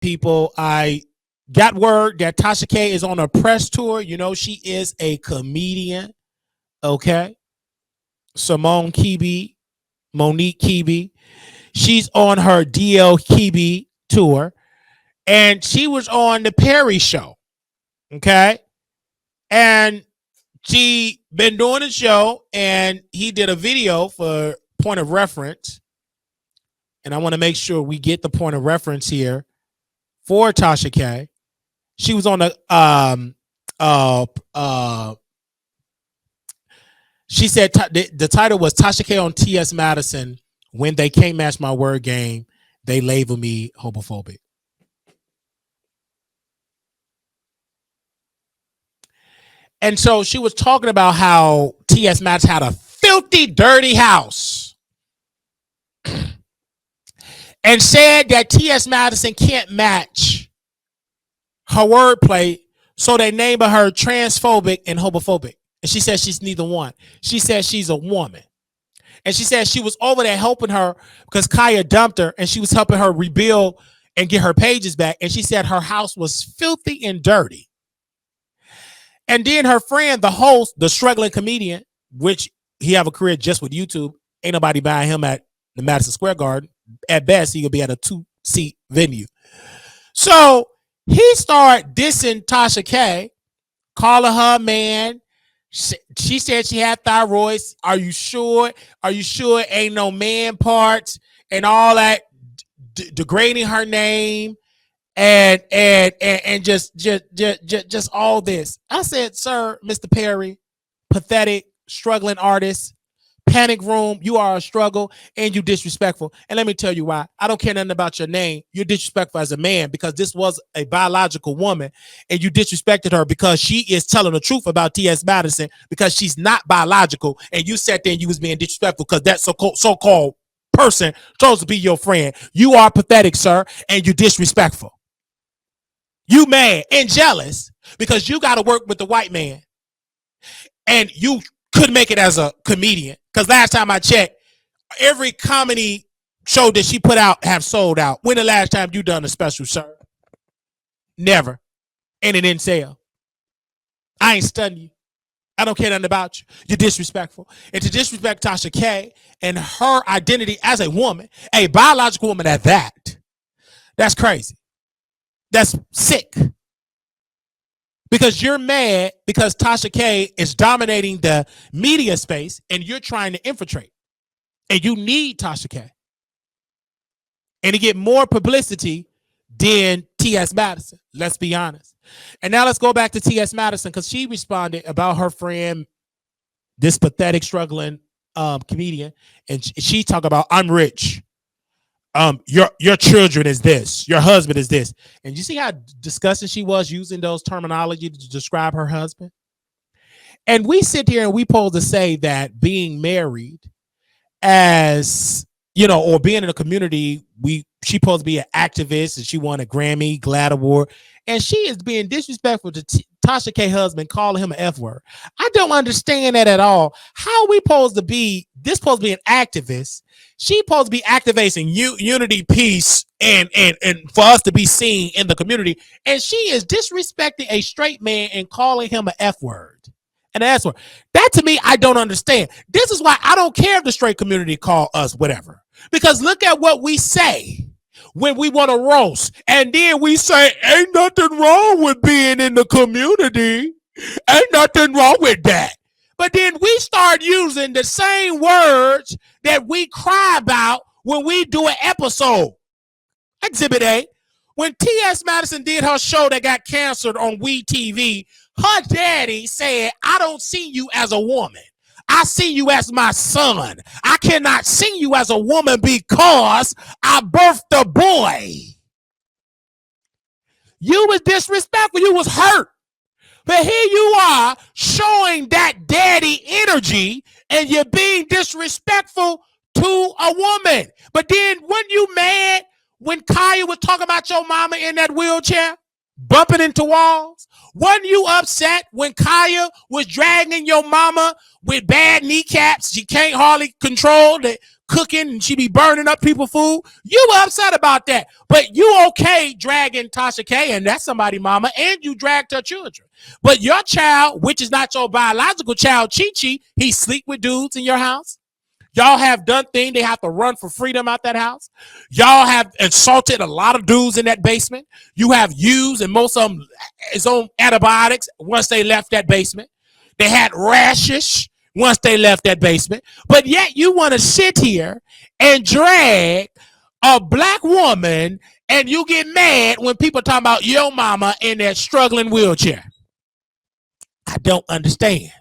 people, I got word that Tasha K is on a press tour. You know, she is a comedian. Okay. Monique Kibi. She's on her DL Kibi tour. And she was on the Perry show. Okay. And she been doing the show, and he did a video for point of reference. And I want to make sure we get the point of reference here for Tasha K. She was on the she said the title was Tasha K on TS Madison. When they can't match my word game, they label me homophobic. And so she was talking about how TS Madison had a filthy, dirty house. And said that TS Madison can't match her wordplay, so they named her transphobic and homophobic. And she said she's neither one. She said she's a woman. And she said she was over there helping her because Kaya dumped her, and she was helping her rebuild and get her pages back. And she said her house was filthy and dirty. And then her friend, the host, the struggling comedian, which he have a career just with YouTube, ain't nobody buying him at the Madison Square Garden. At best, he could be at a 2-seat venue. So he started dissing Tasha K, calling her man. She said she had thyroids. Are you sure? Are you sure ain't no man parts and all that, degrading her name and just all this. I said, sir, Mr. Perry, pathetic, struggling artist. Panic room, you are a struggle and you disrespectful. And let me tell you why. I don't care nothing about your name. You're disrespectful as a man because this was a biological woman and you disrespected her because she is telling the truth about TS Madison because she's not biological, and you sat there and you was being disrespectful because that so-called person chose to be your friend. You are pathetic, sir, and you disrespectful. You mad and jealous because you got to work with the white man and you couldn't make it as a comedian. Because last time I checked, every comedy show that she put out have sold out. When the last time you done a special, sir? Never. And it didn't sell. I ain't studying you. I don't care nothing about you. You're disrespectful. And to disrespect Tasha K and her identity as a woman, a biological woman at that, that's crazy. That's sick. Because you're mad because Tasha K is dominating the media space and you're trying to infiltrate. And you need Tasha K. And to get more publicity than TS Madison. Let's be honest. And now let's go back to TS Madison because she responded about her friend, this pathetic, struggling comedian. And she talked about, I'm rich. Your children is this, your husband is this. And you see how disgusting she was using those terminology to describe her husband? And we sit here and we supposed to say that being married as, you know, or being in a community, she supposed to be an activist and she won a Grammy, GLAAD award. And she is being disrespectful to Tasha K husband, calling him an F word. I don't understand that at all. How are we supposed to be, this supposed to be an activist? She supposed to be activating unity, peace, and for us to be seen in the community. And she is disrespecting a straight man and calling him an F word. An S word. That to me, I don't understand. This is why I don't care if the straight community call us whatever. Because look at what we say when we want to roast. And then we say, ain't nothing wrong with being in the community. Ain't nothing wrong with that. But then we start using the same words that we cry about when we do an episode. Exhibit A. When TS Madison did her show that got canceled on WeTV, her daddy said, I don't see you as a woman. I see you as my son. I cannot see you as a woman because I birthed a boy. You was disrespectful. You was hurt. But here you are showing that daddy energy and you're being disrespectful to a woman. But then weren't you mad when Kaya was talking about your mama in that wheelchair? bumping into walls? Wasn't you upset when Kaya was dragging your mama with bad kneecaps? She can't hardly control the cooking and she be burning up people's food. You were upset about that. But you okay dragging Tasha K, and that's somebody's mama, and you dragged her children. But your child, which is not your biological child, Chi-Chi, he sleep with dudes in your house. Y'all have done things. They have to run for freedom out that house. Y'all have insulted a lot of dudes in that basement. You have used, and most of them, his own antibiotics once they left that basement. They had rashes once they left that basement. But yet you want to sit here and drag a black woman, and you get mad when people talk about your mama in that struggling wheelchair. I don't understand.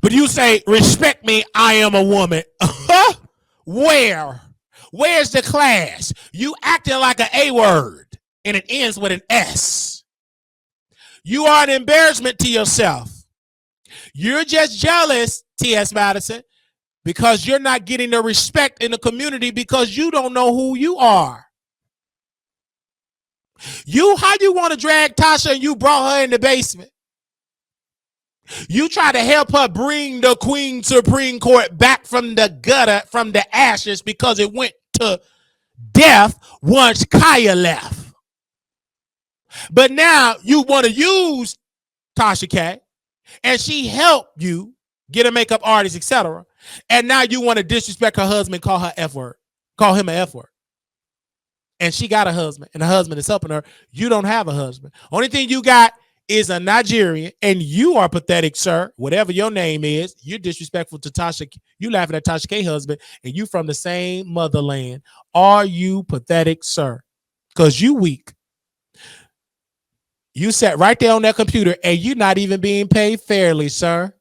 But you say, respect me, I am a woman. Where? Where's the class? You acting like an A word, and it ends with an S. You are an embarrassment to yourself. You're just jealous, TS Madison, because you're not getting the respect in the community because you don't know who you are. How you want to drag Tasha and you brought her in the basement? You try to help her bring the Queen Supreme Court back from the gutter, from the ashes, because it went to death once Kaya left. But now you want to use Tasha K, and she helped you get a makeup artist, etc. And now you want to disrespect her husband, call her F word, call him an F word. And she got a husband, and the husband is helping her. You don't have a husband. Only thing you got is a Nigerian, and you are pathetic, sir. Whatever your name is, you're disrespectful to Tasha. You laughing at Tasha K husband, and you from the same motherland. Are you pathetic, sir? Because you weak. You sat right there on that computer, and you're not even being paid fairly, sir.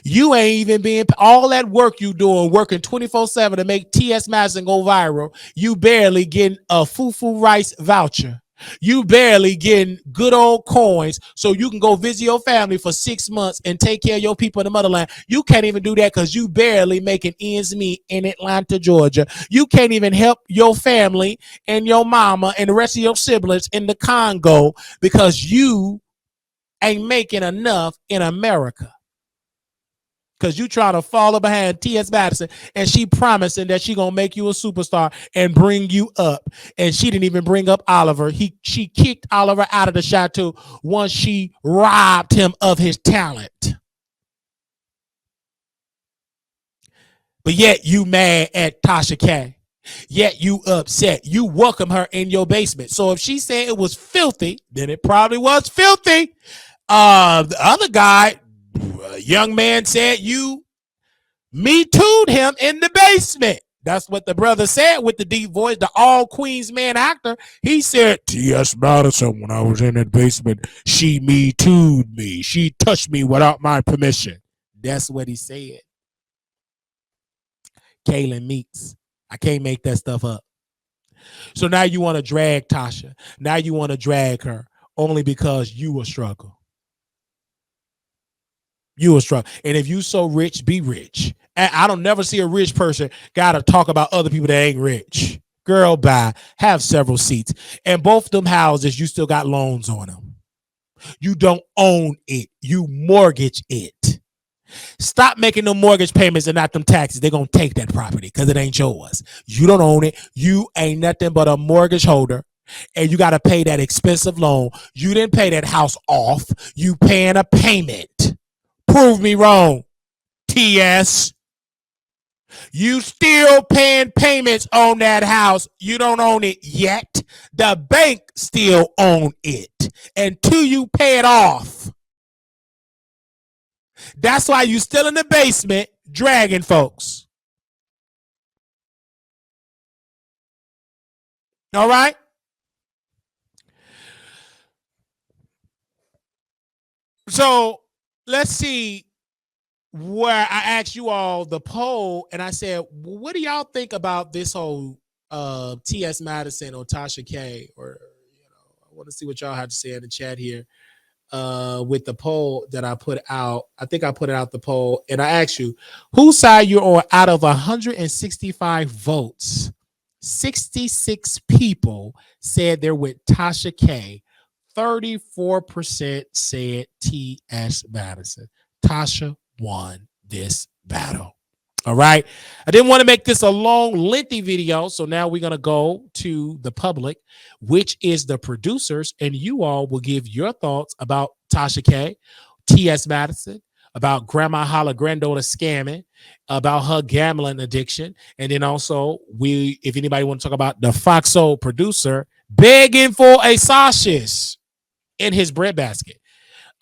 You ain't even being all that work you doing, working 24/7 to make TS Madison go viral. You barely getting a fufu rice voucher. You barely getting good old coins so you can go visit your family for 6 months and take care of your people in the motherland. You can't even do that because you barely making ends meet in Atlanta, Georgia. You can't even help your family and your mama and the rest of your siblings in the Congo because you ain't making enough in America. Because you trying to follow behind TS Madison, and she promising that she gonna make you a superstar and bring you up. And she didn't even bring up Oliver. She kicked Oliver out of the chateau once she robbed him of his talent. But yet you mad at Tasha K. Yet you upset. You welcome her in your basement. So if she said it was filthy, then it probably was filthy. The other guy, young man, said you Me Too'd him in the basement. That's what the brother said with the deep voice, the all Queens man actor. He said, TS Madison, when I was in that basement, she Me Too'd me. She touched me without my permission. That's what he said. Kaylin Meeks. I can't make that stuff up. So now you want to drag Tasha. Now you want to drag her only because you will struggle. You will struggle. And if you so rich, be rich. And I don't never see a rich person got to talk about other people that ain't rich. Girl, bye. Have several seats. And both them houses, you still got loans on them. You don't own it. You mortgage it. Stop making them mortgage payments and not them taxes. They're going to take that property because it ain't yours. You don't own it. You ain't nothing but a mortgage holder. And you got to pay that expensive loan. You didn't pay that house off. You paying a payment. Prove me wrong, TS. You still paying payments on that house. You don't own it yet. The bank still own it until you pay it off. That's why you still in the basement dragging folks. All right? So let's see where I asked you all the poll, and I said, what do y'all think about this whole TS Madison or Tasha K? Or, I want to see what y'all have to say in the chat here with the poll that I put out. I think I put it out the poll, and I asked you, whose side you're on out of 165 votes. 66 people said they're with Tasha K. 34% said TS Madison. Tasha won this battle. All right. I didn't want to make this a long, lengthy video. So now we're going to go to the public, which is the producers, and you all will give your thoughts about Tasha K, TS Madison, about Grandma Holla Granddaughter scamming, about her gambling addiction. And then also, if anybody want to talk about the Foxhole producer begging for a sausage in his breadbasket.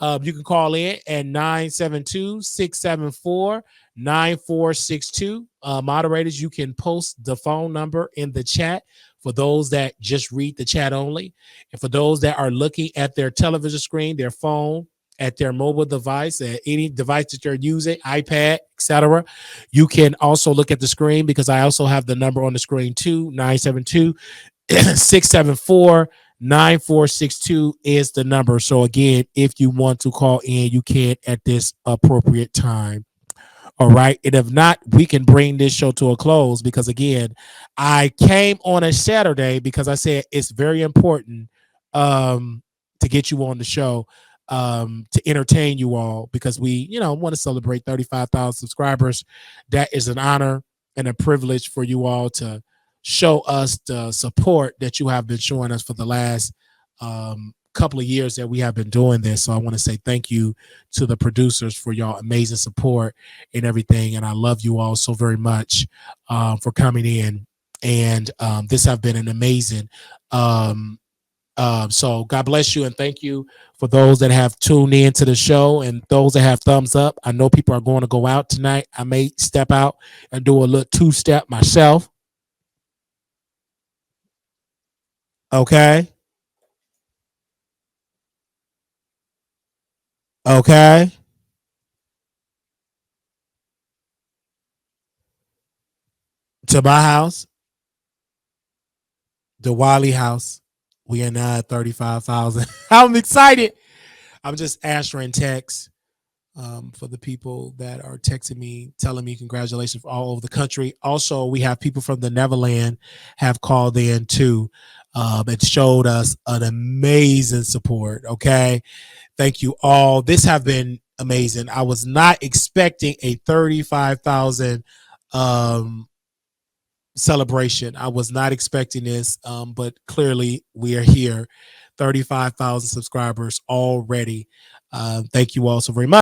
You can call in at 972-674-9462. Moderators, you can post the phone number in the chat for those that just read the chat only. And for those that are looking at their television screen, their phone, at their mobile device, at any device that you're using, iPad, etc., you can also look at the screen because I also have the number on the screen too, 972-674-9462 is the number. So again, if you want to call in, you can at this appropriate time. All right. And if not, we can bring this show to a close because again, I came on a Saturday because I said it's very important to get you on the show, to entertain you all because we, want to celebrate 35,000 subscribers. That is an honor and a privilege for you all to show us the support that you have been showing us for the last couple of years that we have been doing this. So I want to say thank you to the producers for y'all amazing support and everything. And I love you all so very much for coming in. And this have been an amazing. So God bless you and thank you for those that have tuned in to the show and those that have thumbs up. I know people are going to go out tonight. I may step out and do a little two-step myself. Okay. Okay. To my house, the Wiley house. We are now at 35,000. I'm excited. I'm just answering texts for the people that are texting me, telling me congratulations all over the country. Also, we have people from the Neverland have called in too and showed us an amazing support. Okay. Thank you all. This have been amazing. I was not expecting a 35,000 celebration. I was not expecting this, but clearly we are here. 35,000 subscribers already. Thank you all so very much.